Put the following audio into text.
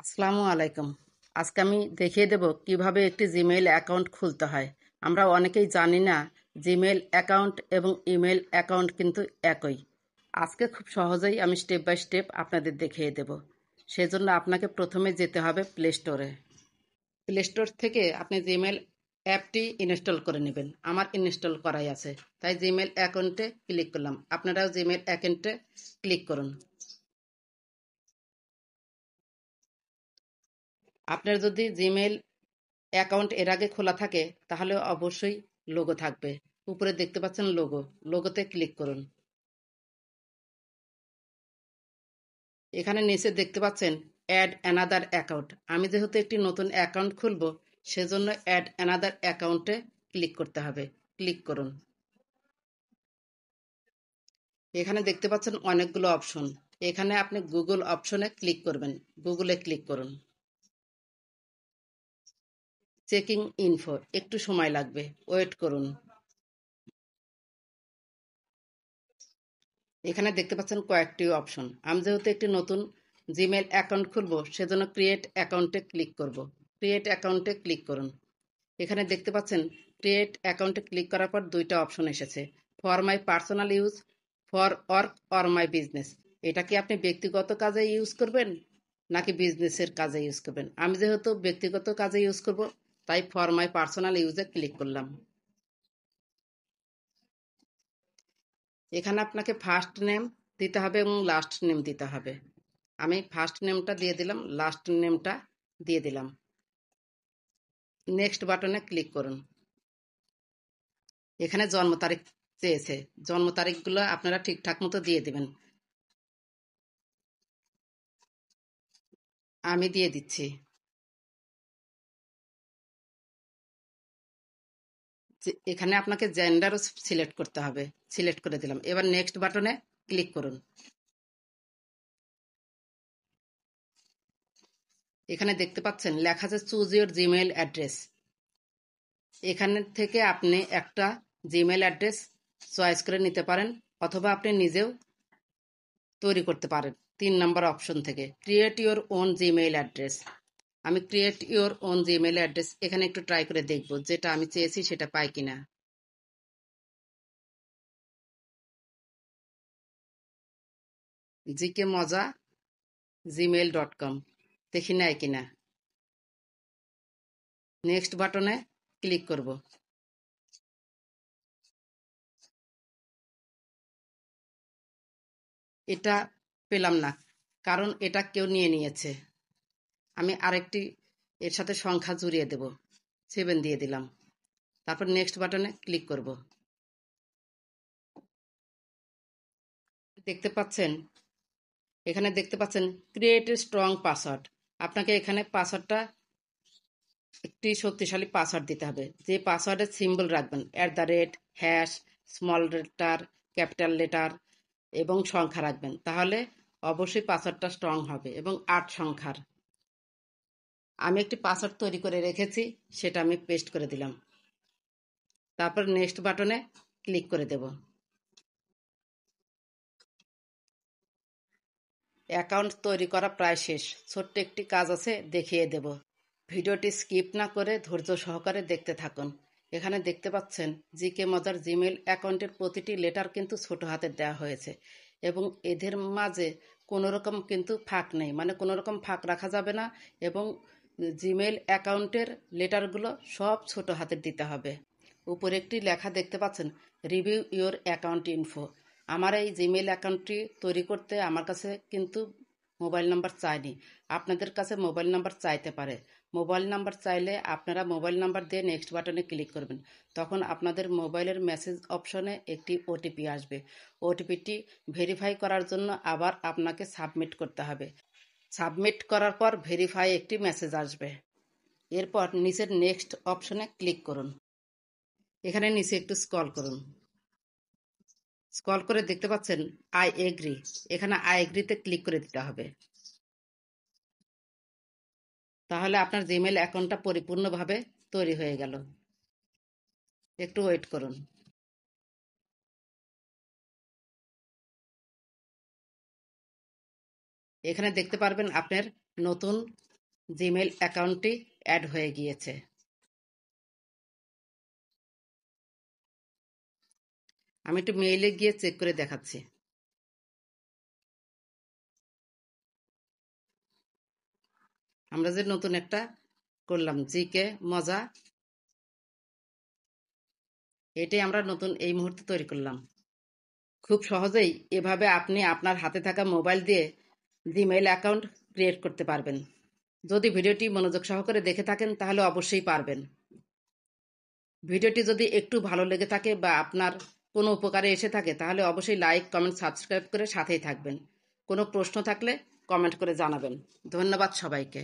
আসসালামু আলাইকুম। আজকে আমি দেখিয়ে দেব কিভাবে একটি জিমেইল অ্যাকাউন্ট খুলতে হয়। আমরা অনেকেই জানি না জিমেইল অ্যাকাউন্ট এবং ইমেল অ্যাকাউন্ট কিন্তু একই। আজকে খুব সহজেই আমি স্টেপ বাই স্টেপ আপনাদের দেখিয়ে দেব। সেজন্য আপনাকে প্রথমে যেতে হবে প্লে স্টোরে। প্লে স্টোর থেকে আপনি জিমেইল অ্যাপটি ইনস্টল করে নেবেন। আমার ইনস্টল করাই আছে, তাই জিমেইল অ্যাকাউন্টে ক্লিক করলাম। আপনারাও জিমেইল অ্যাকাউন্টে ক্লিক করুন। আপনার যদি জিমেইল অ্যাকাউন্ট এর আগে খোলা থাকে তাহলে অবশ্যই লোগো থাকবে। উপরে দেখতে পাচ্ছেন লোগোতে ক্লিক করুন। এখানে নিচে দেখতে পাচ্ছেন অ্যাড অ্যানাদার অ্যাকাউন্ট। আমি যেহেতু একটি নতুন অ্যাকাউন্ট খুলব, সেজন্য অ্যাড অ্যানাদার অ্যাকাউন্টে ক্লিক করতে হবে। ক্লিক করুন। এখানে দেখতে পাচ্ছেন অনেকগুলো অপশন। এখানে আপনি গুগল অপশনে ক্লিক করবেন। গুগলে ক্লিক করুন। চেকিং ইনফো, একটু সময় লাগবে, ওয়েট করুন। এখানে দেখতে পাচ্ছেন কয়েকটি অপশন। আমি যেহেতু একটি নতুন জিমেল অ্যাকাউন্ট খুলব, সেজন্য ক্রিয়েট অ্যাকাউন্টে ক্লিক করব। ক্রিয়েট অ্যাকাউন্টে ক্লিক করুন। এখানে দেখতে পাচ্ছেন ক্রিয়েট অ্যাকাউন্টে ক্লিক করার পর দুইটা অপশন এসেছে, for my personal use, for work or my business. এটা কি আপনি ব্যক্তিগত কাজে ইউজ করবেন নাকি বিজনেসের কাজে ইউজ করবেন? আমি যেহেতু ব্যক্তিগত কাজে ইউজ করব, তাই ফর মাই পার্সোনাল ইউজে ক্লিক করলাম। এখানে আপনাকে ফার্স্ট নেম দিতে হবে এবং লাস্ট নেম দিতে হবে। আমি ফার্স্ট নেমটা দিয়ে দিলাম, লাস্ট নেমটা দিয়ে দিলাম। নেক্সট বাটনে ক্লিক করুন। এখানে জন্ম তারিখ চেয়েছে, জন্ম তারিখগুলো আপনারা ঠিকঠাক মতো দিয়ে দিবেন। আমি দিয়ে দিচ্ছি। এখানে আপনাকে জেন্ডারও সিলেক্ট করতে হবে। সিলেক্ট করে দিলাম। এবার নেক্সট বাটনে ক্লিক করুন। এখানে দেখতে পাচ্ছেন লেখা আছে চুজ ইউর জিমেইল অ্যাড্রেস। এখানে থেকে আপনি একটা জিমেইল অ্যাড্রেস চয়েস করে নিতে পারেন, অথবা আপনি নিজেও তৈরি করতে পারেন। 3 নম্বর অপশন থেকে create your own Gmail address. আমি create your own Gmail address এখানে একটু ট্রাই করে দেখব যেটা আমি চেয়েছি সেটা পাই কিনা। জিকে মজা gmail.com, দেখি নেয় কিনা। নেক্সট বাটনে ক্লিক করব। এটা পেলাম না, কারণ এটা কেউ নিয়ে নিয়েছে। আমি আরেকটি এর সাথে সংখ্যা জুড়িয়ে দেব, 7 দিয়ে দিলাম। তারপর নেক্সট বাটনে ক্লিক করব। দেখতে পাচ্ছেন, এখানে দেখতে পাচ্ছেন ক্রিয়েট এ স্ট্রং পাসওয়ার্ড। আপনাকে এখানে পাসওয়ার্ডটা একটি শক্তিশালী পাসওয়ার্ড দিতে হবে। যে পাসওয়ার্ডের সিম্বল রাখবেন @ hash, small letter, capital letter এবং সংখ্যা রাখবেন, তাহলে অবশ্যই পাসওয়ার্ডটা স্ট্রং হবে এবং 8 সংখ্যার। আমি একটি পাসওয়ার্ড তৈরি করে রেখেছি, সেটা আমি পেস্ট করে দিলাম। তারপর নেক্সট বাটনে ক্লিক করে দেব। অ্যাকাউন্ট তৈরি করা প্রায় শেষ। ছোট্ট একটি কাজ আছে, দেখিয়ে দেব। ভিডিওটি স্কিপ না করে ধৈর্য সহকারে দেখতে থাকুন। এখানে দেখতে পাচ্ছেন জিকে মজার জিমেইল অ্যাকাউন্টের প্রতিটি লেটার কিন্তু ছোট হাতের দেওয়া হয়েছে এবং এদের মাঝে কোনো রকম কিন্তু ফাঁক নেই, মানে কোনো রকম ফাঁক রাখা যাবে না। এবং জিমেইল অ্যাকাউন্টের লেটারগুলো সব ছোট হাতের দিতে হবে। উপরে একটি লেখা দেখতে পাচ্ছেন, রিভিউ ইওর অ্যাকাউন্ট ইনফো। আমার এই জিমেইল অ্যাকাউন্টটি তৈরি করতে আমার কাছে কিন্তু মোবাইল নাম্বার চাইনি। আপনাদের কাছে মোবাইল নাম্বার চাইতে পারে। মোবাইল নাম্বার চাইলে আপনারা মোবাইল নাম্বার দিয়ে নেক্সট বাটনে ক্লিক করবেন। তখন আপনাদের মোবাইলের মেসেজ অপশনে একটি ওটিপি আসবে। ওটিপিটি ভেরিফাই করার জন্য আবার আপনাকে সাবমিট করতে হবে। সাবমিট করার পর ভেরিফাই একটি মেসেজ আসবে। এরপর নিচের নেক্সট অপশনে ক্লিক করুন। এখানে নিচে একটু স্ক্রল করুন। স্ক্রল করে দেখতে পাচ্ছেন আই এগ্রি। এখানে আই এগ্রিতে ক্লিক করে দিতে হবে। তাহলে আপনার জিমেইল অ্যাকাউন্টটা পরিপূর্ণভাবে তৈরি হয়ে গেল। একটু ওয়েট করুন। এখানে দেখতে পারবেন আপনার নতুন জিমেইল অ্যাকাউন্টটি অ্যাড হয়ে গিয়েছে। আমি একটু মেইলে গিয়ে চেক করে দেখাচ্ছি। আমরা যে নতুন একটা করলাম জিকে মজা, এটাই আমরা নতুন এই মুহূর্তে তৈরি করলাম। খুব সহজেই এভাবে আপনি আপনার হাতে থাকা মোবাইল দিয়ে জিমেইল অ্যাকাউন্ট ক্রিয়েট করতে পারবেন। যদি ভিডিওটি মনোযোগ সহকারে দেখে থাকেন তাহলে অবশ্যই পারবেন। ভিডিওটি যদি একটু ভালো লেগে থাকে বা আপনার কোনো উপকারে এসে থাকে তাহলে অবশ্যই লাইক, কমেন্ট, সাবস্ক্রাইব করে সাথেই থাকবেন। কোনো প্রশ্ন থাকলে কমেন্ট করে জানাবেন। ধন্যবাদ সবাইকে।